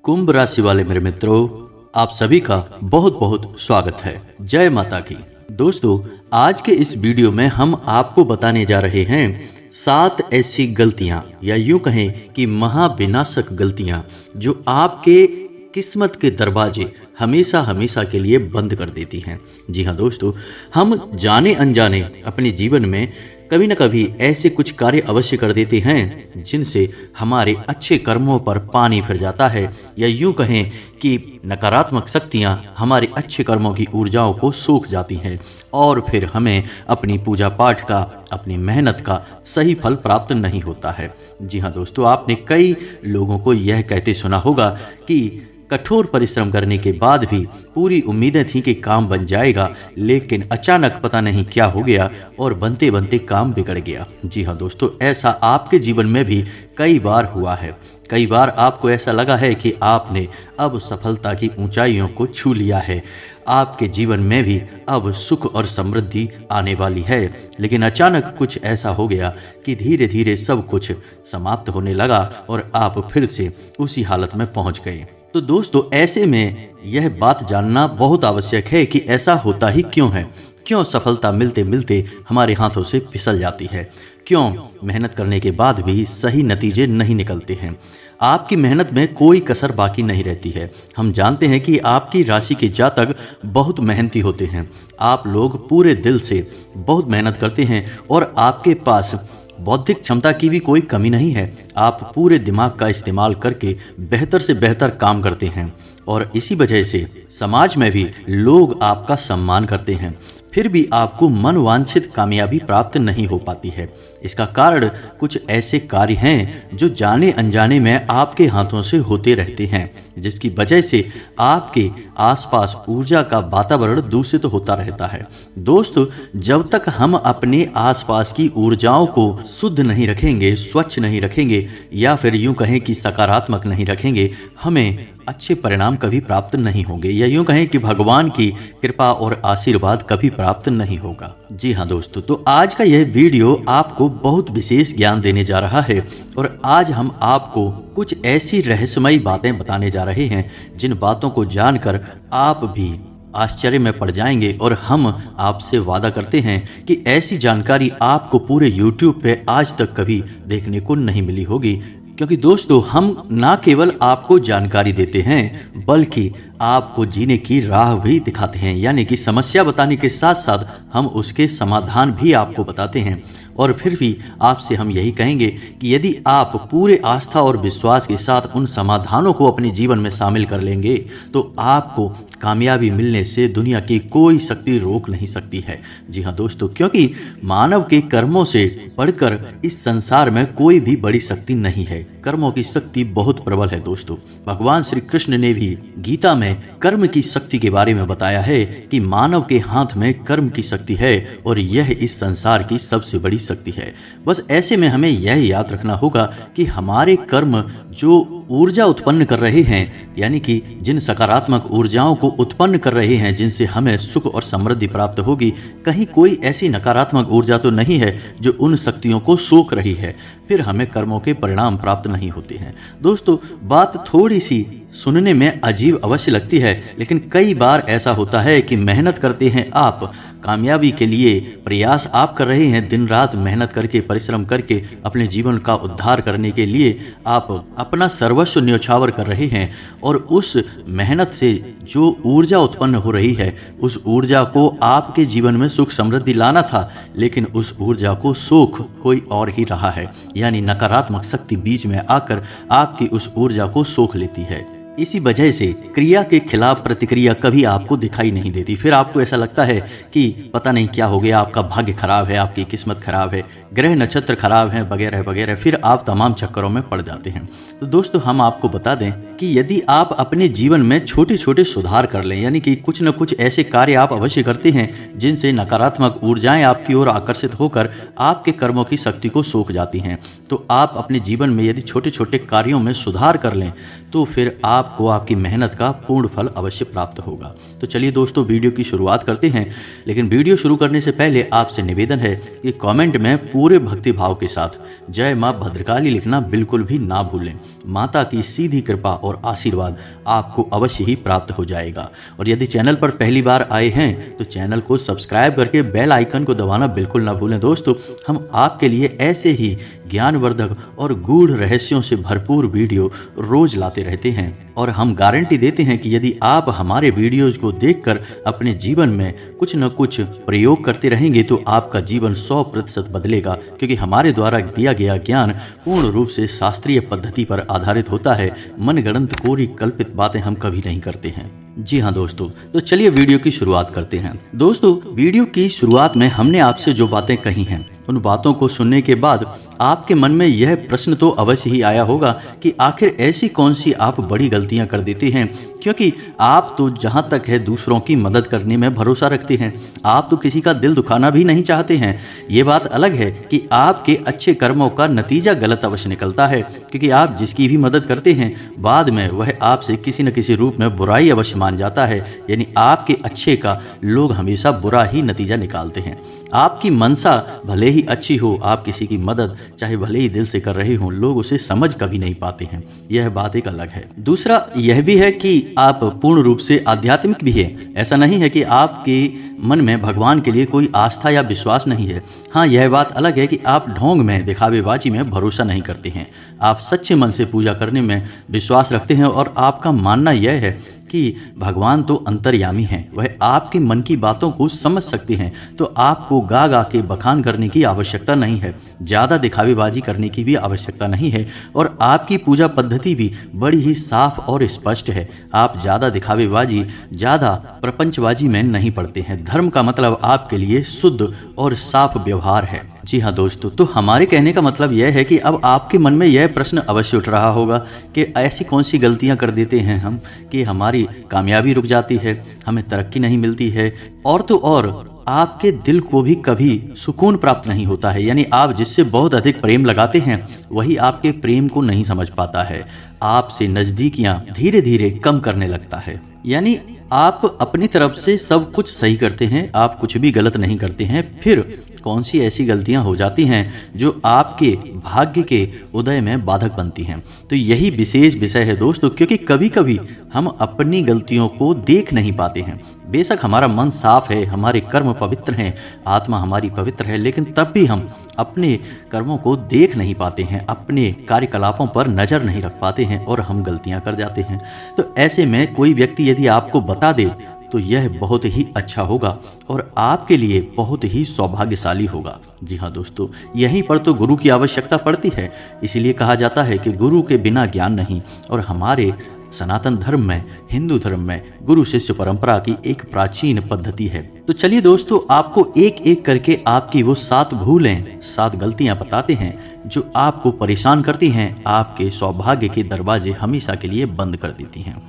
कुंभ राशि वाले मेरे मित्रों, आप सभी का बहुत बहुत स्वागत है। जय माता की। दोस्तों, आज के इस वीडियो में हम आपको बताने जा रहे हैं 7 ऐसी गलतियां या यूं कहें कि महाविनाशक गलतियां जो आपके किस्मत के दरवाजे हमेशा हमेशा के लिए बंद कर देती हैं। जी हाँ दोस्तों, हम जाने अनजाने अपने जीवन में कभी न कभी ऐसे कुछ कार्य अवश्य कर देते हैं जिनसे हमारे अच्छे कर्मों पर पानी फिर जाता है, या यूं कहें कि नकारात्मक शक्तियां हमारे अच्छे कर्मों की ऊर्जाओं को सूख जाती हैं और फिर हमें अपनी पूजा पाठ का, अपनी मेहनत का सही फल प्राप्त नहीं होता है। जी हाँ दोस्तों, आपने कई लोगों को यह कहते सुना होगा कि कठोर परिश्रम करने के बाद भी पूरी उम्मीदें थी कि काम बन जाएगा, लेकिन अचानक पता नहीं क्या हो गया और बनते बनते काम बिगड़ गया। जी हाँ दोस्तों, ऐसा आपके जीवन में भी कई बार हुआ है। कई बार आपको ऐसा लगा है कि आपने अब सफलता की ऊंचाइयों को छू लिया है, आपके जीवन में भी अब सुख और समृद्धि आने वाली है, लेकिन अचानक कुछ ऐसा हो गया कि धीरे धीरे सब कुछ समाप्त होने लगा और आप फिर से उसी हालत में पहुंच गए। तो दोस्तों, ऐसे में यह बात जानना बहुत आवश्यक है कि ऐसा होता ही क्यों है। क्यों सफलता मिलते मिलते हमारे हाथों से फिसल जाती है? क्यों मेहनत करने के बाद भी सही नतीजे नहीं निकलते हैं? आपकी मेहनत में कोई कसर बाकी नहीं रहती है। हम जानते हैं कि आपकी राशि के जातक बहुत मेहनती होते हैं। आप लोग पूरे दिल से बहुत मेहनत करते हैं और आपके पास बौद्धिक क्षमता की भी कोई कमी नहीं है। आप पूरे दिमाग का इस्तेमाल करके बेहतर से बेहतर काम करते हैं और इसी वजह से समाज में भी लोग आपका सम्मान करते हैं। फिर भी आपको मनवांछित कामयाबी प्राप्त नहीं हो पाती है। इसका कारण कुछ ऐसे कार्य हैं जो जाने अनजाने में आपके हाथों से होते रहते हैं, जिसकी वजह से आपके आसपास ऊर्जा का वातावरण दूषित होता रहता है। दोस्तों, जब तक हम अपने आसपास की ऊर्जाओं को शुद्ध नहीं रखेंगे, स्वच्छ नहीं रखेंगे, या फिर यूं कहें कि सकारात्मक नहीं रखेंगे, हमें अच्छे परिणाम कभी प्राप्त नहीं होंगे, या यूं कहें कि भगवान की कृपा और आशीर्वाद कभी प्राप्त नहीं होगा। जी हाँ दोस्तों, तो आज का यह वीडियो आपको बहुत विशेष ज्ञान देने जा रहा है और आज हम आपको कुछ ऐसी रहस्यमयी बातें बताने जा रहे हैं जिन बातों को जानकर आप भी आश्चर्य में पड़ जाएंगे। और हम आपसे वादा करते हैं कि ऐसी जानकारी आपको पूरे YouTube पे आज तक कभी देखने को नहीं मिली होगी, क्योंकि दोस्तों, हम ना केवल आपको जानकारी देते हैं बल्कि आपको जीने की राह भी दिखाते हैं। यानी कि समस्या बताने के साथ साथ हम उसके समाधान भी आपको बताते हैं। और फिर भी आपसे हम यही कहेंगे कि यदि आप पूरे आस्था और विश्वास के साथ उन समाधानों को अपने जीवन में शामिल कर लेंगे तो आपको कामयाबी मिलने से दुनिया की कोई शक्ति रोक नहीं सकती है। जी हाँ दोस्तों, क्योंकि मानव के कर्मों से बढ़कर इस संसार में कोई भी बड़ी शक्ति नहीं है। कर्मों की शक्ति बहुत प्रबल है दोस्तों। भगवान श्री कृष्ण ने भी गीता में कर्म की शक्ति के बारे में बताया है कि मानव के हाथ में कर्म की शक्ति है और यह इस संसार की सबसे बड़ी शक्ति है। बस ऐसे में हमें यह याद रखना होगा कि हमारे कर्म जो ऊर्जा उत्पन्न कर रहे हैं, यानी कि जिन सकारात्मक ऊर्जाओं को उत्पन्न कर रहे हैं जिनसे हमें सुख और समृद्धि प्राप्त होगी, कहीं कोई ऐसी नकारात्मक ऊर्जा तो नहीं है जो उन शक्तियों को सोख रही है, फिर हमें कर्मों के परिणाम प्राप्त नहीं होते हैं। दोस्तों, बात थोड़ी सी सुनने में अजीब अवश्य लगती है, लेकिन कई बार ऐसा होता है कि मेहनत करते हैं आप, कामयाबी के लिए प्रयास आप कर रहे हैं, दिन रात मेहनत करके, परिश्रम करके अपने जीवन का उद्धार करने के लिए आप अपना सर्वस्व न्योछावर कर रहे हैं और उस मेहनत से जो ऊर्जा उत्पन्न हो रही है, उस ऊर्जा को आपके जीवन में सुख समृद्धि लाना था, लेकिन उस ऊर्जा को सोख कोई और ही रहा है। यानी नकारात्मक शक्ति बीच में आकर आपकी उस ऊर्जा को सोख लेती है। इसी वजह से क्रिया के खिलाफ प्रतिक्रिया कभी आपको दिखाई नहीं देती। फिर आपको ऐसा लगता है कि पता नहीं क्या हो गया, आपका भाग्य खराब है, आपकी किस्मत खराब है, ग्रह नक्षत्र खराब हैं, वगैरह वगैरह। फिर आप तमाम चक्करों में पड़ जाते हैं। तो दोस्तों, हम आपको बता दें कि यदि आप अपने जीवन में छोटे छोटे सुधार कर लें, यानी कि कुछ न कुछ ऐसे कार्य आप अवश्य करते हैं जिनसे नकारात्मक ऊर्जाएं आपकी ओर आकर्षित होकर आपके कर्मों की शक्ति को सोख जाती हैं, तो आप अपने जीवन में यदि छोटे छोटे कार्यों में सुधार कर लें तो फिर आपको आपकी मेहनत का पूर्ण फल अवश्य प्राप्त होगा। तो चलिए दोस्तों, वीडियो की शुरुआत करते हैं। लेकिन वीडियो शुरू करने से पहले आपसे निवेदन है कि कमेंट में पूरे भक्ति भाव के साथ जय मां भद्रकाली लिखना बिल्कुल भी ना भूलें। माता की सीधी कृपा और आशीर्वाद आपको अवश्य ही प्राप्त हो जाएगा। और यदि चैनल पर पहली बार आए हैं तो चैनल को सब्सक्राइब करके बेल आइकन को दबाना बिल्कुल ना भूलें। दोस्तों, हम आपके लिए ऐसे ही ज्ञानवर्धक और गूढ़ रहस्यों से भरपूर वीडियो रोज लाते रहते हैं और हम गारंटी देते हैं कि यदि आप हमारे वीडियोज को देखकर अपने जीवन में कुछ न कुछ प्रयोग करते रहेंगे तो आपका जीवन 100% बदलेगा, क्योंकि हमारे द्वारा दिया गया ज्ञान पूर्ण रूप से शास्त्रीय पद्धति पर आधारित होता है। मनगढ़ंत कोरी कल्पित बातें हम कभी नहीं करते हैं। जी हाँ दोस्तों, तो चलिए वीडियो की शुरुआत करते हैं। दोस्तों, वीडियो की शुरुआत में हमने आपसे जो बातें कही हैं उन बातों को सुनने के बाद आपके मन में यह प्रश्न तो अवश्य ही आया होगा कि आखिर ऐसी कौन सी आप बड़ी गलतियां कर देते हैं, क्योंकि आप तो जहां तक है दूसरों की मदद करने में भरोसा रखते हैं, आप तो किसी का दिल दुखाना भी नहीं चाहते हैं। ये बात अलग है कि आपके अच्छे कर्मों का नतीजा गलत अवश्य निकलता है, क्योंकि आप जिसकी भी मदद करते हैं बाद में वह आपसे किसी न किसी रूप में बुराई अवश्य मान जाता है। यानी आपके अच्छे का लोग हमेशा बुरा ही नतीजा निकालते हैं। आपकी मनसा भले ही अच्छी हो, आप किसी की मदद चाहे भले ही दिल से कर रहे हो, लोग उसे समझ कभी नहीं पाते हैं। यह बात एक अलग है। दूसरा यह भी है कि आप पूर्ण रूप से आध्यात्मिक भी है। ऐसा नहीं है कि आपके मन में भगवान के लिए कोई आस्था या विश्वास नहीं है। हाँ, यह बात अलग है कि आप ढोंग में, दिखावेबाजी में भरोसा नहीं करते हैं। आप सच्चे मन से पूजा करने में विश्वास रखते हैं और आपका मानना यह है कि भगवान तो अंतर्यामी हैं, वह आपके मन की बातों को समझ सकते हैं। तो आपको गा गा के बखान करने की आवश्यकता नहीं है, ज़्यादा दिखावेबाजी करने की भी आवश्यकता नहीं है। और आपकी पूजा पद्धति भी बड़ी ही साफ और स्पष्ट है। आप ज़्यादा दिखावेबाजी, ज़्यादा प्रपंचबाजी में नहीं पड़ते हैं। धर्म का मतलब आपके लिए शुद्ध और साफ व्यवहार है। जी हाँ दोस्तों, तो हमारे कहने का मतलब यह है कि अब आपके मन में यह प्रश्न अवश्य उठ रहा होगा कि ऐसी कौन सी गलतियां कर देते हैं हम कि हमारी कामयाबी रुक जाती है, हमें तरक्की नहीं मिलती है, और तो और आपके दिल को भी कभी सुकून प्राप्त नहीं होता है। यानी आप जिससे बहुत अधिक प्रेम लगाते हैं वही आपके प्रेम को नहीं समझ पाता है, आपसे नज़दीकियां धीरे धीरे कम करने लगता है। यानी आप अपनी तरफ से सब कुछ सही करते हैं, आप कुछ भी गलत नहीं करते हैं, फिर कौन सी ऐसी गलतियां हो जाती हैं जो आपके भाग्य के उदय में बाधक बनती हैं। तो यही विशेष विषय है दोस्तों, क्योंकि कभी कभी हम अपनी गलतियों को देख नहीं पाते हैं। बेशक हमारा मन साफ है, हमारे कर्म पवित्र हैं, आत्मा हमारी पवित्र है, लेकिन तब भी हम अपने कर्मों को देख नहीं पाते हैं, अपने कार्यकलापों पर नज़र नहीं रख पाते हैं और हम गलतियां कर जाते हैं। तो ऐसे में कोई व्यक्ति यदि आपको बता दे तो यह बहुत ही अच्छा होगा और आपके लिए बहुत ही सौभाग्यशाली होगा। जी हाँ दोस्तों, यहीं पर तो गुरु की आवश्यकता पड़ती है। इसीलिए कहा जाता है कि गुरु के बिना ज्ञान नहीं। और हमारे सनातन धर्म में, हिंदू धर्म में गुरु शिष्य परंपरा की एक प्राचीन पद्धति है। तो चलिए दोस्तों, आपको एक एक करके आपकी वो 7 भूलें, 7 गलतियां बताते हैं जो आपको परेशान करती हैं, आपके सौभाग्य के दरवाजे हमेशा के लिए बंद कर देती हैं।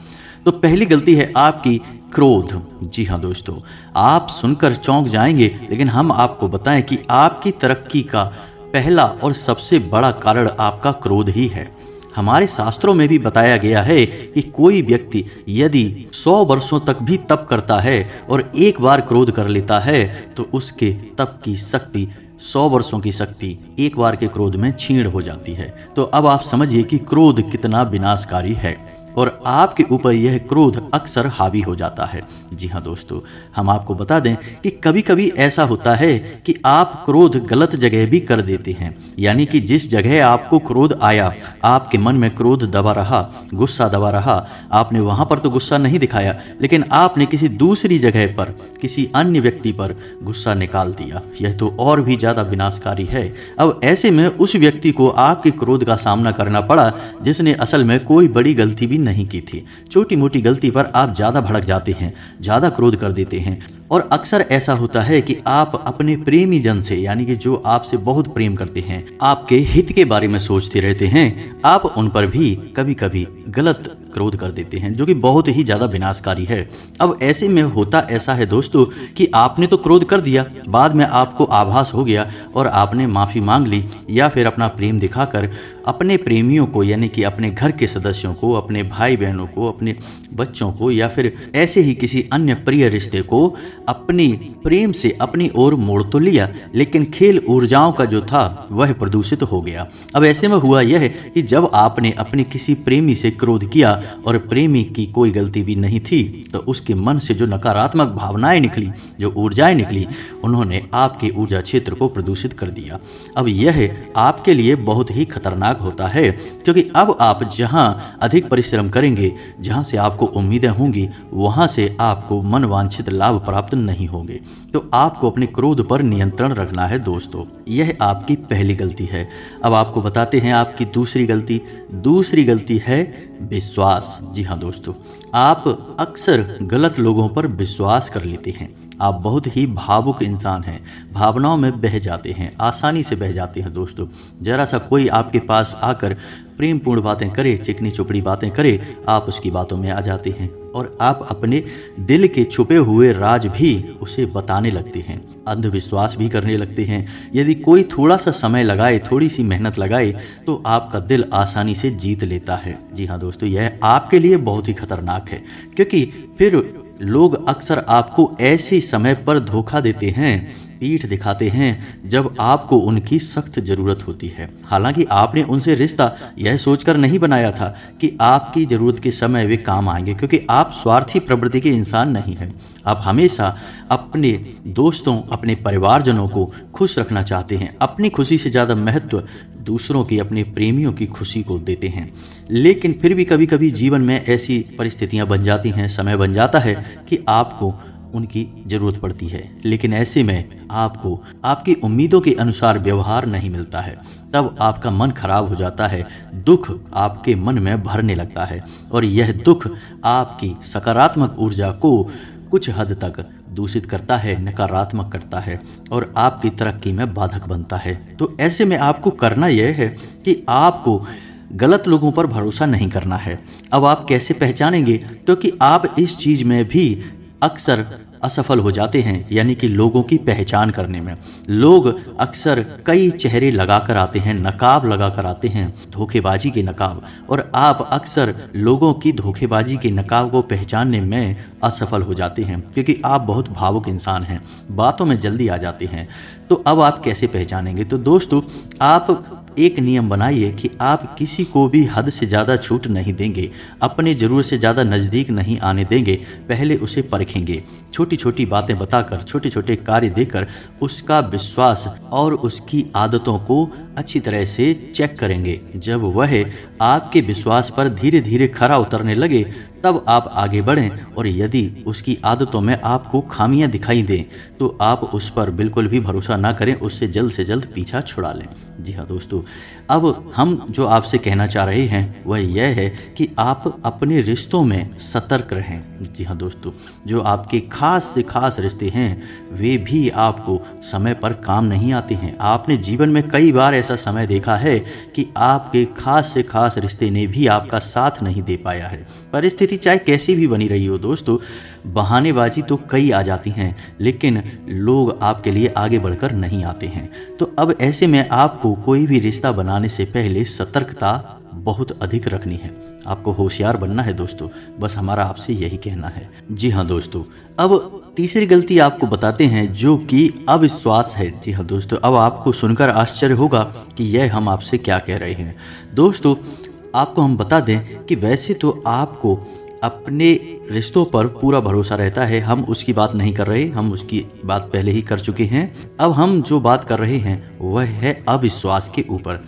तो पहली गलती है आपकी क्रोध। जी हाँ दोस्तों, आप सुनकर चौंक जाएंगे, लेकिन हम आपको बताएं कि आपकी तरक्की का पहला और सबसे बड़ा कारण आपका क्रोध ही है। हमारे शास्त्रों में भी बताया गया है कि कोई व्यक्ति यदि 100 वर्षों तक भी तप करता है और एक बार क्रोध कर लेता है तो उसके तप की शक्ति, 100 वर्षों की शक्ति एक बार के क्रोध में छीण हो जाती है। तो अब आप समझिए कि क्रोध कितना विनाशकारी है और आपके ऊपर यह क्रोध अक्सर हावी हो जाता है। जी हाँ दोस्तों, हम आपको बता दें कि कभी कभी ऐसा होता है कि आप क्रोध गलत जगह भी कर देते हैं। यानी कि जिस जगह आपको क्रोध आया, आपके मन में क्रोध दबा रहा, गुस्सा दबा रहा, आपने वहां पर तो गुस्सा नहीं दिखाया, लेकिन आपने किसी दूसरी जगह पर, किसी अन्य व्यक्ति पर गुस्सा निकाल दिया। यह तो और भी ज्यादा विनाशकारी है। अब ऐसे में उस व्यक्ति को आपके क्रोध का सामना करना पड़ा जिसने असल में कोई बड़ी गलती भी नहीं की थी। छोटी मोटी गलती पर आप ज्यादा भड़क जाते हैं, ज्यादा क्रोध कर देते हैं। और अक्सर ऐसा होता है कि आप अपने प्रेमी जन से, यानी कि जो आपसे बहुत प्रेम करते हैं, आपके हित के बारे में सोचते रहते हैं, आप उन पर भी कभी कभी गलत क्रोध कर देते हैं, जो कि बहुत ही ज्यादा विनाशकारी है। अब ऐसे में होता ऐसा है दोस्तों कि आपने तो क्रोध कर दिया, बाद में आपको आभास हो गया और आपने माफी मांग ली या फिर अपना प्रेम दिखाकर अपने प्रेमियों को, यानी कि अपने घर के सदस्यों को, अपने भाई बहनों को, अपने बच्चों को या फिर ऐसे ही किसी अन्य प्रिय रिश्ते को अपनी प्रेम से अपनी ओर मोड़ तो लिया, लेकिन खेल ऊर्जाओं का जो था वह प्रदूषित हो गया। अब ऐसे में हुआ यह कि जब आपने अपने किसी प्रेमी से क्रोध किया और प्रेमी की कोई गलती भी नहीं थी, तो उसके मन से जो नकारात्मक भावनाएं निकली, जो ऊर्जाएं निकली, उन्होंने आपके ऊर्जा क्षेत्र को प्रदूषित कर दिया। अब यह आपके लिए बहुत ही खतरनाक होता है, क्योंकि अब आप जहां अधिक परिश्रम करेंगे, जहां से आपको उम्मीदें होंगी, वहां से आपको मनवांछित लाभ प्राप्त नहीं होंगे। तो आपको अपने क्रोध पर नियंत्रण रखना है दोस्तों, यह आपकी पहली गलती है। अब आपको बताते हैं आपकी दूसरी गलती। दूसरी गलती है विश्वास। जी हाँ दोस्तों, आप अक्सर गलत लोगों पर विश्वास कर लेते हैं। आप बहुत ही भावुक इंसान हैं, भावनाओं में बह जाते हैं, आसानी से बह जाते हैं दोस्तों। जरा सा कोई आपके पास आकर प्रेमपूर्ण बातें करे, चिकनी चुपड़ी बातें करे, आप उसकी बातों में आ जाते हैं और आप अपने दिल के छुपे हुए राज भी उसे बताने लगते हैं, अंधविश्वास भी करने लगते हैं। यदि कोई थोड़ा सा समय लगाए, थोड़ी सी मेहनत लगाए, तो आपका दिल आसानी से जीत लेता है। जी हाँ दोस्तों, यह आपके लिए बहुत ही खतरनाक है, क्योंकि फिर लोग अक्सर आपको ऐसे समय पर धोखा देते हैं, पीठ दिखाते हैं, जब आपको उनकी सख्त जरूरत होती है। हालांकि आपने उनसे रिश्ता यह सोचकर नहीं बनाया था कि आपकी जरूरत के समय वे काम आएंगे, क्योंकि आप स्वार्थी प्रवृत्ति के इंसान नहीं हैं। आप हमेशा अपने दोस्तों, अपने परिवारजनों को खुश रखना चाहते हैं। अपनी खुशी से ज़्यादा महत्व दूसरों की, अपने प्रेमियों की खुशी को देते हैं। लेकिन फिर भी कभी कभी जीवन में ऐसी परिस्थितियां बन जाती हैं, समय बन जाता है कि आपको उनकी ज़रूरत पड़ती है, लेकिन ऐसे में आपको आपकी उम्मीदों के अनुसार व्यवहार नहीं मिलता है। तब आपका मन खराब हो जाता है, दुख आपके मन में भरने लगता है और यह दुख आपकी सकारात्मक ऊर्जा को कुछ हद तक दूषित करता है, नकारात्मक करता है और आपकी तरक्की में बाधक बनता है। तो ऐसे में आपको करना यह है कि आपको गलत लोगों पर भरोसा नहीं करना है। अब आप कैसे पहचानेंगे? क्योंकि आप इस चीज़ में भी अक्सर असफल हो जाते हैं, यानी कि लोगों की पहचान करने में। लोग अक्सर कई चेहरे लगाकर आते हैं, नकाब लगाकर आते हैं, धोखेबाजी के नकाब, और आप अक्सर लोगों की धोखेबाजी के नकाब को पहचानने में असफल हो जाते हैं, क्योंकि आप बहुत भावुक इंसान हैं, बातों में जल्दी आ जाते हैं। तो अब आप कैसे पहचानेंगे? तो दोस्तों, आप एक नियम बनाइए कि आप किसी को भी हद से ज़्यादा छूट नहीं देंगे, अपने ज़रूरत से ज़्यादा नज़दीक नहीं आने देंगे। पहले उसे परखेंगे, छोटी छोटी बातें बताकर, छोटे छोटे कार्य देकर उसका विश्वास और उसकी आदतों को अच्छी तरह से चेक करेंगे। जब वह आपके विश्वास पर धीरे धीरे खरा उतरने लगे, तब आप आगे बढ़ें, और यदि उसकी आदतों में आपको खामियां दिखाई दें तो आप उस पर बिल्कुल भी भरोसा ना करें, उससे जल्द से जल्द पीछा छुड़ा लें। जी हाँ दोस्तों, अब हम जो आपसे कहना चाह रहे हैं वह यह है कि आप अपने रिश्तों में सतर्क रहें। जी हाँ दोस्तों, जो आपके खास से खास रिश्ते हैं वे भी आपको समय पर काम नहीं आते हैं। आपने जीवन में कई बार ऐसा समय देखा है कि आपके खास से खास रिश्ते ने भी आपका साथ नहीं दे पाया है। परिस्थिति चाहे कैसी भी बनी रही हो दोस्तों, बहानेबाजी तो कई आ जाती हैं, लेकिन लोग आपके लिए आगे बढ़कर नहीं आते हैं। तो अब ऐसे में आपको कोई भी रिश्ता बनाने से पहले सतर्कता बहुत अधिक रखनी है, आपको होशियार बनना है दोस्तों। बस हमारा आपसे यही कहना है। जी हाँ दोस्तों, अब तीसरी गलती आपको बताते हैं, जो कि अविश्वास है। जी हाँ दोस्तों, अब आपको सुनकर आश्चर्य होगा कि यह हम आपसे क्या कह रहे हैं। दोस्तों, आपको हम बता दें कि वैसे तो आपको अपने रिश्तों पर पूरा भरोसा रहता है, हम उसकी बात नहीं कर रहे, हम उसकी बात पहले ही कर चुके हैं। अब हम जो बात कर रहे हैं वह है अविश्वास के ऊपर।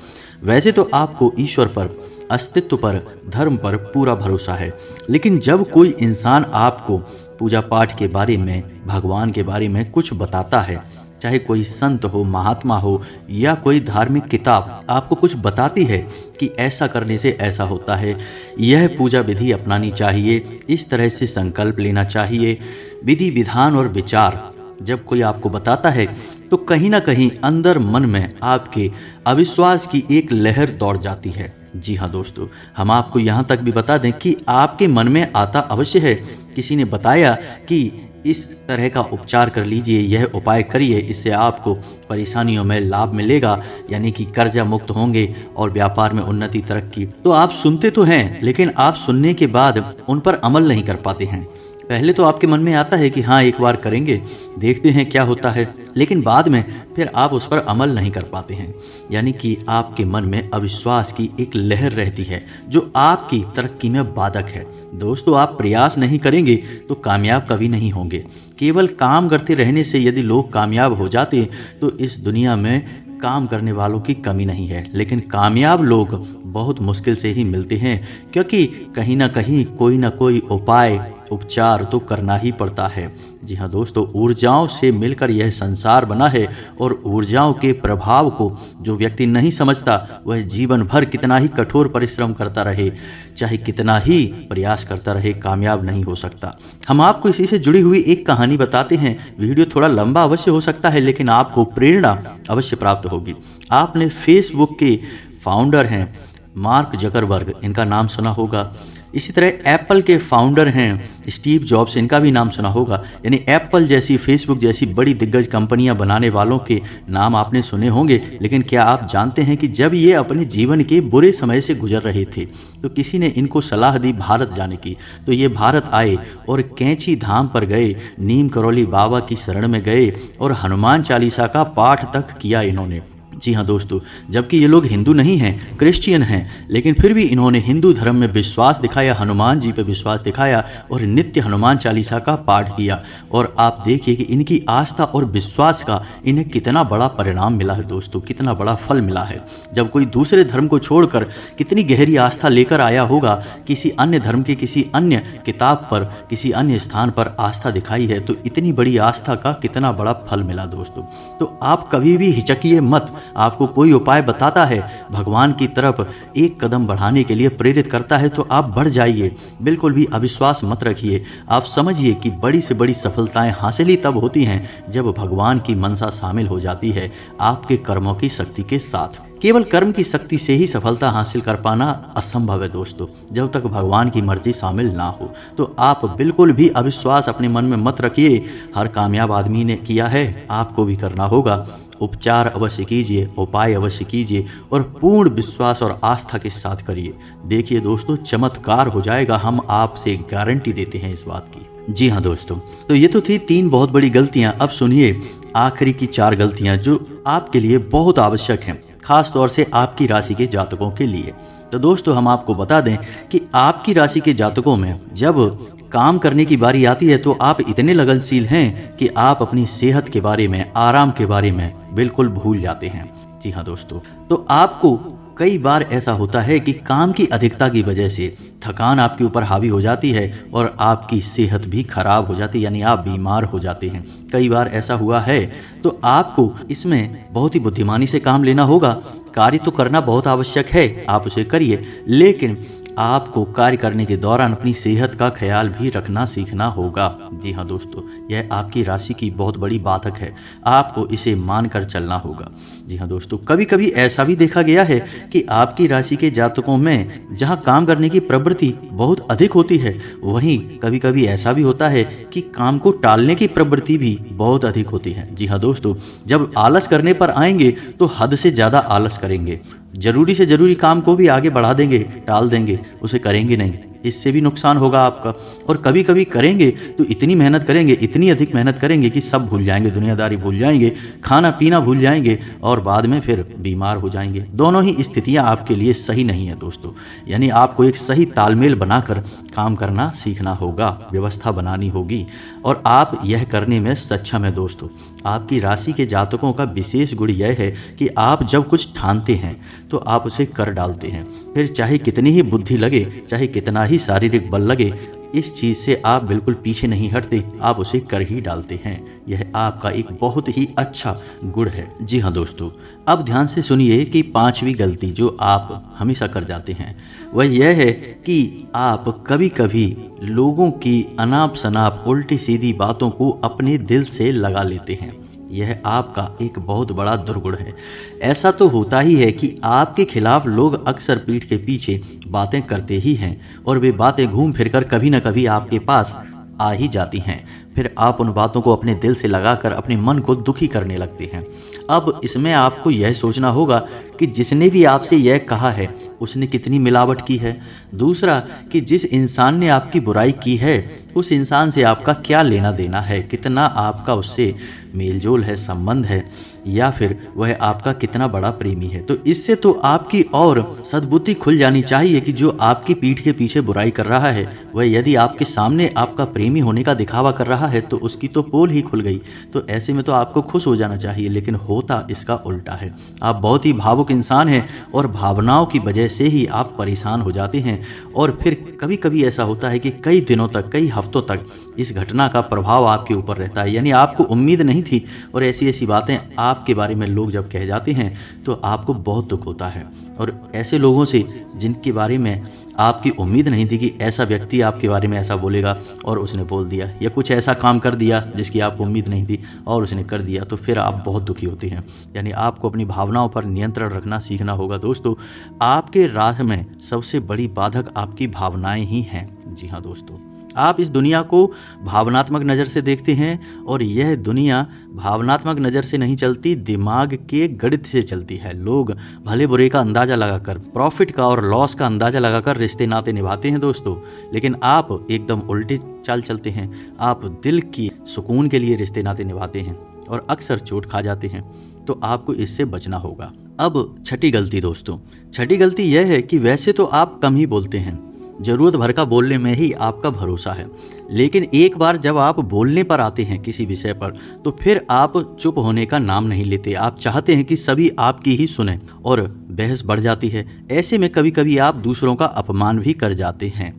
वैसे तो आपको ईश्वर पर, अस्तित्व पर, धर्म पर पूरा भरोसा है, लेकिन जब कोई इंसान आपको पूजा पाठ के बारे में, भगवान के बारे में कुछ बताता है, चाहे कोई संत हो, महात्मा हो, या कोई धार्मिक किताब आपको कुछ बताती है कि ऐसा करने से ऐसा होता है, यह पूजा विधि अपनानी चाहिए, इस तरह से संकल्प लेना चाहिए, विधि विधान और विचार जब कोई आपको बताता है, तो कहीं ना कहीं अंदर मन में आपके अविश्वास की एक लहर दौड़ जाती है। जी हाँ दोस्तों, हम आपको यहाँ तक भी बता दें कि आपके मन में आता अवश्य है। किसी ने बताया कि इस तरह का उपचार कर लीजिए, यह उपाय करिए, इससे आपको परेशानियों में लाभ मिलेगा, यानी कि कर्जा मुक्त होंगे और व्यापार में उन्नति तरक्की। तो आप सुनते तो हैं, लेकिन आप सुनने के बाद उन पर अमल नहीं कर पाते हैं। पहले तो आपके मन में आता है कि हाँ, एक बार करेंगे, देखते हैं क्या होता है, लेकिन बाद में फिर आप उस पर अमल नहीं कर पाते हैं। यानी कि आपके मन में अविश्वास की एक लहर रहती है जो आपकी तरक्की में बाधक है। दोस्तों, आप प्रयास नहीं करेंगे तो कामयाब कभी नहीं होंगे। केवल काम करते रहने से यदि लोग कामयाब हो जाते तो इस दुनिया में काम करने वालों की कमी नहीं है, लेकिन कामयाब लोग बहुत मुश्किल से ही मिलते हैं, क्योंकि कहीं ना कहीं कोई ना कोई उपाय उपचार तो करना ही पड़ता है। जी हाँ दोस्तों, ऊर्जाओं से मिलकर यह संसार बना है और ऊर्जाओं के प्रभाव को जो व्यक्ति नहीं समझता वह जीवन भर कितना ही कठोर परिश्रम करता रहे, चाहे कितना ही प्रयास करता रहे, कामयाब नहीं हो सकता। हम आपको इसी से जुड़ी हुई एक कहानी बताते हैं। वीडियो थोड़ा लंबा अवश्य हो सकता है, लेकिन आपको प्रेरणा अवश्य प्राप्त होगी। आपने फेसबुक के फाउंडर हैं मार्क जकरबर्ग, इनका नाम सुना होगा। इसी तरह एप्पल के फाउंडर हैं स्टीव जॉब्स, इनका भी नाम सुना होगा। यानी एप्पल जैसी, फेसबुक जैसी बड़ी दिग्गज कंपनियां बनाने वालों के नाम आपने सुने होंगे। लेकिन क्या आप जानते हैं कि जब ये अपने जीवन के बुरे समय से गुजर रहे थे तो किसी ने इनको सलाह दी भारत जाने की। तो ये भारत आए और कैंची धाम पर गए, नीम करौली बाबा की शरण में गए और हनुमान चालीसा का पाठ तक किया इन्होंने। जी हाँ दोस्तों, जबकि ये लोग हिंदू नहीं हैं, क्रिश्चियन हैं, लेकिन फिर भी इन्होंने हिंदू धर्म में विश्वास दिखाया, हनुमान जी पे विश्वास दिखाया और नित्य हनुमान चालीसा का पाठ किया। और आप देखिए कि इनकी आस्था और विश्वास का इन्हें कितना बड़ा परिणाम मिला है दोस्तों, कितना बड़ा फल मिला है। जब कोई दूसरे धर्म को छोड़कर कितनी गहरी आस्था लेकर आया होगा, किसी अन्य धर्म के किसी अन्य किताब पर, किसी अन्य स्थान पर आस्था दिखाई है, तो इतनी बड़ी आस्था का कितना बड़ा फल मिला दोस्तों। तो आप कभी भी हिचकिए मत। आपको कोई उपाय बताता है, भगवान की तरफ एक कदम बढ़ाने के लिए प्रेरित करता है, तो आप बढ़ जाइए। बिल्कुल भी अविश्वास मत रखिए। आप समझिए कि बड़ी से बड़ी सफलताएं हासिल ही तब होती हैं जब भगवान की मनसा शामिल हो जाती है आपके कर्मों की शक्ति के साथ। केवल कर्म की शक्ति से ही सफलता हासिल कर पाना असंभव है दोस्तों, जब तक भगवान की मर्जी शामिल ना हो। तो आप बिल्कुल भी अविश्वास अपने मन में मत रखिए। हर कामयाब आदमी ने किया है, आपको भी करना होगा। उपचार अवश्य कीजिए, उपाय अवश्य कीजिए और पूर्ण विश्वास और आस्था के साथ करिए। देखिए दोस्तों, चमत्कार हो जाएगा, हम आपसे गारंटी देते हैं इस बात की। जी हाँ दोस्तों, तो ये तो थी 3 बहुत बड़ी गलतियां। अब सुनिए आखिरी की 4 गलतियां जो आपके लिए बहुत आवश्यक हैं, खास तौर से आपकी राशि के जातकों के लिए। तो दोस्तों, हम आपको बता दें कि आपकी राशि के जातकों में जब काम करने की बारी आती है तो आप इतने लगनशील हैं कि आप अपनी सेहत के बारे में, आराम के बारे में बिल्कुल भूल जाते हैं। जी हाँ दोस्तों, तो आपको कई बार ऐसा होता है कि काम की अधिकता की वजह से थकान आपके ऊपर हावी हो जाती है और आपकी सेहत भी खराब हो जाती है, यानी आप बीमार हो जाते हैं। कई बार ऐसा हुआ है, तो आपको इसमें बहुत ही बुद्धिमानी से काम लेना होगा। कार्य तो करना बहुत आवश्यक है, आप उसे करिए, लेकिन आपको कार्य करने के दौरान अपनी सेहत का ख्याल भी रखना सीखना होगा। जी हाँ दोस्तों, यह आपकी राशि की बहुत बड़ी बाधक है, आपको इसे मानकर चलना होगा। जी हाँ दोस्तों, कभी कभी ऐसा भी देखा गया है कि आपकी राशि के जातकों में जहाँ काम करने की प्रवृत्ति बहुत अधिक होती है, वहीं कभी कभी ऐसा भी होता है कि काम को टालने की प्रवृत्ति भी बहुत अधिक होती है। जी हाँ दोस्तों, जब आलस करने पर आएंगे तो हद से ज़्यादा आलस करेंगे, जरूरी से जरूरी काम को भी आगे बढ़ा देंगे, टाल देंगे, उसे करेंगे नहीं। इससे भी नुकसान होगा आपका। और कभी कभी करेंगे तो इतनी मेहनत करेंगे, इतनी अधिक मेहनत करेंगे कि सब भूल जाएंगे, दुनियादारी भूल जाएंगे, खाना पीना भूल जाएंगे और बाद में फिर बीमार हो जाएंगे। दोनों ही स्थितियां आपके लिए सही नहीं है दोस्तों। यानी आपको एक सही तालमेल बनाकर काम करना सीखना होगा, व्यवस्था बनानी होगी और आप यह करने में सक्षम है दोस्तों। आपकी राशि के जातकों का विशेष गुण यह है कि आप जब कुछ ठानते हैं तो आप उसे कर डालते हैं, फिर चाहे कितनी ही बुद्धि लगे, चाहे कितना ही शारीरिक बल लगे, इस चीज़ से आप बिल्कुल पीछे नहीं हटते, आप उसे कर ही डालते हैं। यह आपका एक बहुत ही अच्छा गुण है। जी हाँ दोस्तों, अब ध्यान से सुनिए कि 5वीं गलती जो आप हमेशा कर जाते हैं वह यह है कि आप कभी कभी लोगों की अनाप शनाप उल्टी सीधी बातों को अपने दिल से लगा लेते हैं। यह आपका एक बहुत बड़ा दुर्गुण है। ऐसा तो होता ही है कि आपके खिलाफ लोग अक्सर पीठ के पीछे बातें करते ही हैं और वे बातें घूम फिरकर कभी न कभी आपके पास आ ही जाती हैं। फिर आप उन बातों को अपने दिल से लगाकर अपने मन को दुखी करने लगते हैं। अब इसमें आपको यह सोचना होगा कि जिसने भी आपसे यह कहा है उसने कितनी मिलावट की है। दूसरा कि जिस इंसान ने आपकी बुराई की है उस इंसान से आपका क्या लेना देना है, कितना आपका उससे मेलजोल है, संबंध है, या फिर वह आपका कितना बड़ा प्रेमी है। तो इससे तो आपकी और सद्बुद्धि खुल जानी चाहिए कि जो आपकी पीठ के पीछे बुराई कर रहा है वह यदि आपके सामने आपका प्रेमी होने का दिखावा कर रहा है तो उसकी तो पोल ही खुल गई। तो ऐसे में तो आपको खुश हो जाना चाहिए, लेकिन होता इसका उल्टा है। आप बहुत ही भावुक इंसान हैं और भावनाओं की वजह से ही आप परेशान हो जाते हैं। और फिर कभी कभी ऐसा होता है कि कई दिनों तक, कई हफ्तों तक इस घटना का प्रभाव आपके ऊपर रहता है। यानी आपको उम्मीद नहीं थी और ऐसी ऐसी बातें आपके बारे में लोग जब कह जाते हैं तो आपको बहुत दुख होता है। और ऐसे लोगों से जिनके बारे में आपकी उम्मीद नहीं थी कि ऐसा व्यक्ति आपके बारे में ऐसा बोलेगा और उसने बोल दिया, या कुछ ऐसा काम कर दिया जिसकी आपको उम्मीद नहीं थी और उसने कर दिया, तो फिर आप बहुत दुखी होते हैं। यानी आपको अपनी भावनाओं पर नियंत्रण रखना सीखना होगा दोस्तों। आपके राह में सबसे बड़ी बाधक आपकी भावनाएं ही हैं। जी हाँ दोस्तों, आप इस दुनिया को भावनात्मक नज़र से देखते हैं और यह दुनिया भावनात्मक नज़र से नहीं चलती, दिमाग के गणित से चलती है। लोग भले बुरे का अंदाज़ा लगाकर, प्रॉफिट का और लॉस का अंदाज़ा लगाकर रिश्ते नाते निभाते हैं दोस्तों, लेकिन आप एकदम उल्टे चाल चलते हैं। आप दिल की सुकून के लिए रिश्ते नाते निभाते हैं और अक्सर चोट खा जाते हैं। तो आपको इससे बचना होगा। अब छठी गलती दोस्तों, छठी गलती यह है कि वैसे तो आप कम ही बोलते हैं, ज़रूरत भर का बोलने में ही आपका भरोसा है, लेकिन एक बार जब आप बोलने पर आते हैं किसी विषय पर तो फिर आप चुप होने का नाम नहीं लेते। आप चाहते हैं कि सभी आपकी ही सुने और बहस बढ़ जाती है। ऐसे में कभी कभी आप दूसरों का अपमान भी कर जाते हैं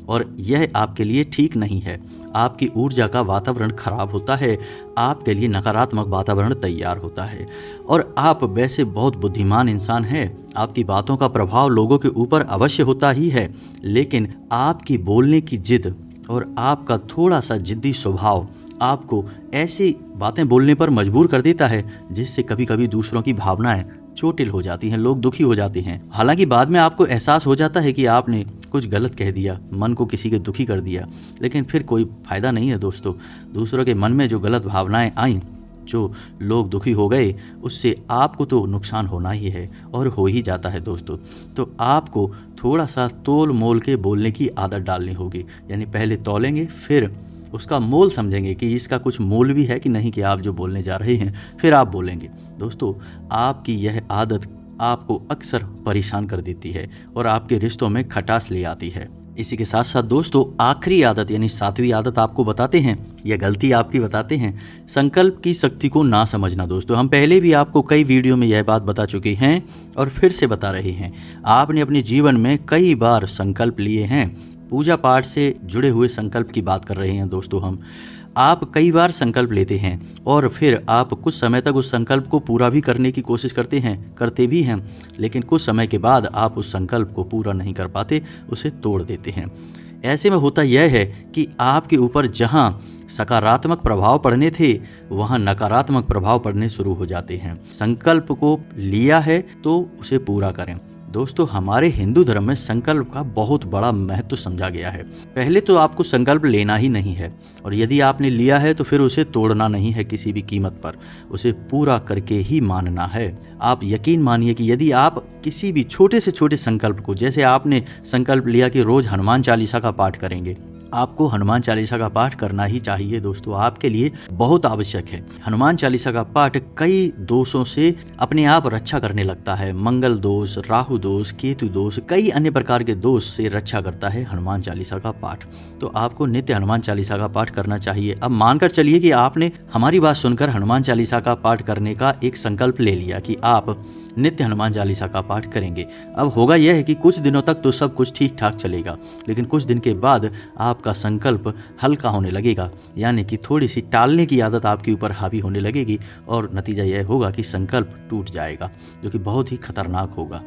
और यह आपके लिए ठीक नहीं है। आपकी ऊर्जा का वातावरण खराब होता है, आपके लिए नकारात्मक वातावरण तैयार होता है। और आप वैसे बहुत बुद्धिमान इंसान हैं, आपकी बातों का प्रभाव लोगों के ऊपर अवश्य होता ही है, लेकिन आपकी बोलने की जिद और आपका थोड़ा सा जिद्दी स्वभाव आपको ऐसी बातें बोलने पर मजबूर कर देता है जिससे कभी कभी दूसरों की भावनाएं चोटिल हो जाती हैं, लोग दुखी हो जाते हैं। हालांकि बाद में आपको एहसास हो जाता है कि आपने कुछ गलत कह दिया, मन को किसी के दुखी कर दिया, लेकिन फिर कोई फ़ायदा नहीं है दोस्तों। दूसरों के मन में जो गलत भावनाएं आईं, जो लोग दुखी हो गए, उससे आपको तो नुकसान होना ही है और हो ही जाता है दोस्तों। तो आपको थोड़ा सा तोल मोल के बोलने की आदत डालनी होगी। यानी पहले तौलेंगे, फिर उसका मोल समझेंगे कि इसका कुछ मोल भी है कि नहीं, कि आप जो बोलने जा रहे हैं फिर आप बोलेंगे। दोस्तों, आपकी यह आदत आपको अक्सर परेशान कर देती है और आपके रिश्तों में खटास ले आती है। इसी के साथ साथ दोस्तों, आखिरी आदत यानी 7वीं आदत आपको बताते हैं, यह गलती आपकी बताते हैं, संकल्प की शक्ति को ना समझना। दोस्तों, हम पहले भी आपको कई वीडियो में यह बात बता चुके हैं और फिर से बता रहे हैं। आपने अपने जीवन में कई बार संकल्प लिए हैं, पूजा पाठ से जुड़े हुए संकल्प की बात कर रहे हैं दोस्तों हम। आप कई बार संकल्प लेते हैं और फिर आप कुछ समय तक उस संकल्प को पूरा भी करने की कोशिश करते भी हैं, लेकिन कुछ समय के बाद आप उस संकल्प को पूरा नहीं कर पाते, उसे तोड़ देते हैं। ऐसे में होता यह है कि आपके ऊपर जहां सकारात्मक प्रभाव पड़ने थे वहां नकारात्मक प्रभाव पड़ने शुरू हो जाते हैं। संकल्प को लिया है तो उसे पूरा करें। दोस्तों, हमारे हिंदू धर्म में संकल्प का बहुत बड़ा महत्व समझा गया है। पहले तो आपको संकल्प लेना ही नहीं है, और यदि आपने लिया है तो फिर उसे तोड़ना नहीं है किसी भी कीमत पर, उसे पूरा करके ही मानना है। आप यकीन मानिए कि यदि आप किसी भी छोटे से छोटे संकल्प को, जैसे आपने संकल्प लिया कि रोज हनुमान चालीसा का पाठ करेंगे, आपको हनुमान चालीसा का पाठ करना ही चाहिए दोस्तों, आपके लिए बहुत आवश्यक है। हनुमान चालीसा का पाठ कई दोषों से अपने आप रक्षा करने लगता है। मंगल दोष, राहु दोष, केतु दोष, कई अन्य प्रकार के दोष से रक्षा करता है हनुमान चालीसा का पाठ। तो आपको नित्य हनुमान चालीसा का पाठ करना चाहिए। अब मानकर चलिए कि आपने हमारी बात सुनकर हनुमान चालीसा का पाठ करने का एक संकल्प ले लिया कि आप नित्य हनुमान चालीसा का पाठ करेंगे। अब होगा यह है कि कुछ दिनों तक तो सब कुछ ठीक ठाक चलेगा, लेकिन कुछ दिन के बाद आपका संकल्प हल्का होने लगेगा, यानी कि थोड़ी सी टालने की आदत आपके ऊपर हावी होने लगेगी और नतीजा यह होगा कि संकल्प टूट जाएगा, जो कि बहुत ही खतरनाक होगा।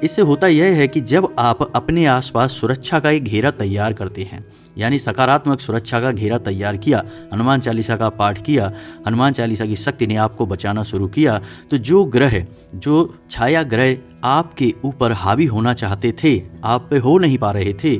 इससे होता यह है कि जब आप अपने आसपास सुरक्षा का एक घेरा तैयार करते हैं, यानी सकारात्मक सुरक्षा का घेरा तैयार किया, हनुमान चालीसा का पाठ किया, हनुमान चालीसा की शक्ति ने आपको बचाना शुरू किया, तो जो ग्रह, जो छाया ग्रह आपके ऊपर हावी होना चाहते थे, आप पे हो नहीं पा रहे थे,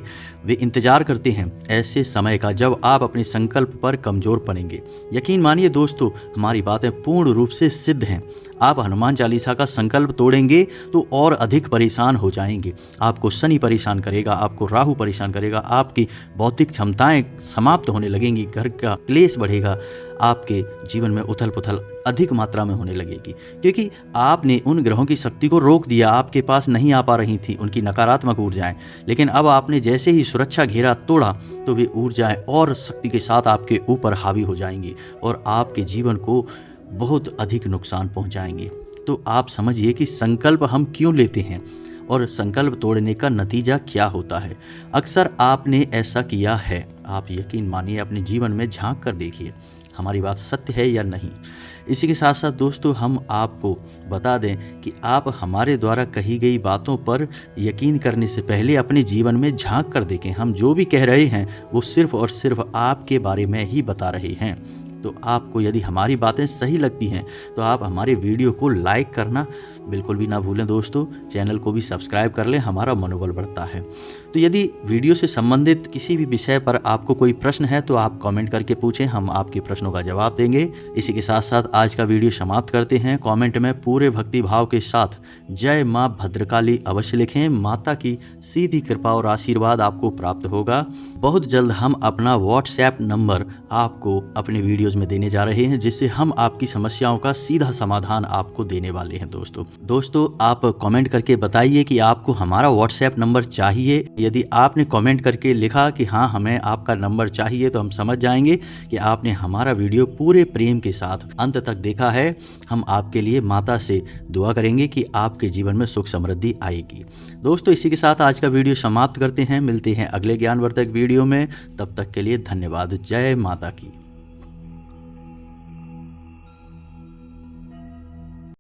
वे इंतजार करते हैं ऐसे समय का जब आप अपने संकल्प पर कमजोर पड़ेंगे। यकीन मानिए दोस्तों, हमारी बातें पूर्ण रूप से सिद्ध हैं। आप हनुमान चालीसा का संकल्प तोड़ेंगे तो और अधिक परेशान हो जाएंगे। आपको शनि परेशान करेगा, आपको राहु परेशान करेगा, आपकी बौद्धिक क्षमताएं समाप्त होने लगेंगी, घर का क्लेश बढ़ेगा, आपके जीवन में उथल पुथल अधिक मात्रा में होने लगेगी, क्योंकि आपने उन ग्रहों की शक्ति को रोक दिया। आपके पास नहीं आ पा रही थी उनकी नकारात्मक ऊर्जाएं, लेकिन अब आपने जैसे ही सुरक्षा घेरा तोड़ा तो वे ऊर्जाएं और शक्ति के साथ आपके ऊपर हावी हो जाएंगी और आपके जीवन को बहुत अधिक नुकसान पहुंचाएंगे। तो आप समझिए कि संकल्प हम क्यों लेते हैं और संकल्प तोड़ने का नतीजा क्या होता है। अक्सर आपने ऐसा किया है, आप यकीन मानिए, अपने जीवन में झांक कर देखिए हमारी बात सत्य है या नहीं। इसी के साथ साथ दोस्तों, हम आपको बता दें कि आप हमारे द्वारा कही गई बातों पर यकीन करने से पहले अपने जीवन में झांक कर देखें। हम जो भी कह रहे हैं वो सिर्फ और सिर्फ आपके बारे में ही बता रहे हैं। तो आपको यदि हमारी बातें सही लगती हैं तो आप हमारे वीडियो को लाइक करना बिल्कुल भी ना भूलें दोस्तों। चैनल को भी सब्सक्राइब कर लें, हमारा मनोबल बढ़ता है। तो यदि वीडियो से संबंधित किसी भी विषय पर आपको कोई प्रश्न है तो आप कमेंट करके पूछें, हम आपके प्रश्नों का जवाब देंगे। इसी के साथ साथ आज का वीडियो समाप्त करते हैं। कमेंट में पूरे भक्ति भाव के साथ जय माँ भद्रकाली अवश्य लिखें। माता की सीधी कृपा और आशीर्वाद आपको प्राप्त होगा। बहुत जल्द हम अपना व्हाट्सएप नंबर आपको अपने वीडियोज में देने जा रहे हैं, जिससे हम आपकी समस्याओं का सीधा समाधान आपको देने वाले हैं। दोस्तों आप कमेंट करके बताइए कि आपको हमारा व्हाट्सएप नंबर चाहिए। यदि आपने कमेंट करके लिखा कि हाँ हमें आपका नंबर चाहिए, तो हम समझ जाएंगे कि आपने हमारा वीडियो पूरे प्रेम के साथ अंत तक देखा है। हम आपके लिए माता से दुआ करेंगे कि आपके जीवन में सुख समृद्धि आएगी। दोस्तों इसी के साथ आज का वीडियो समाप्त करते हैं। मिलते हैं अगले ज्ञानवर्धक वीडियो में, तब तक के लिए धन्यवाद। जय माता की।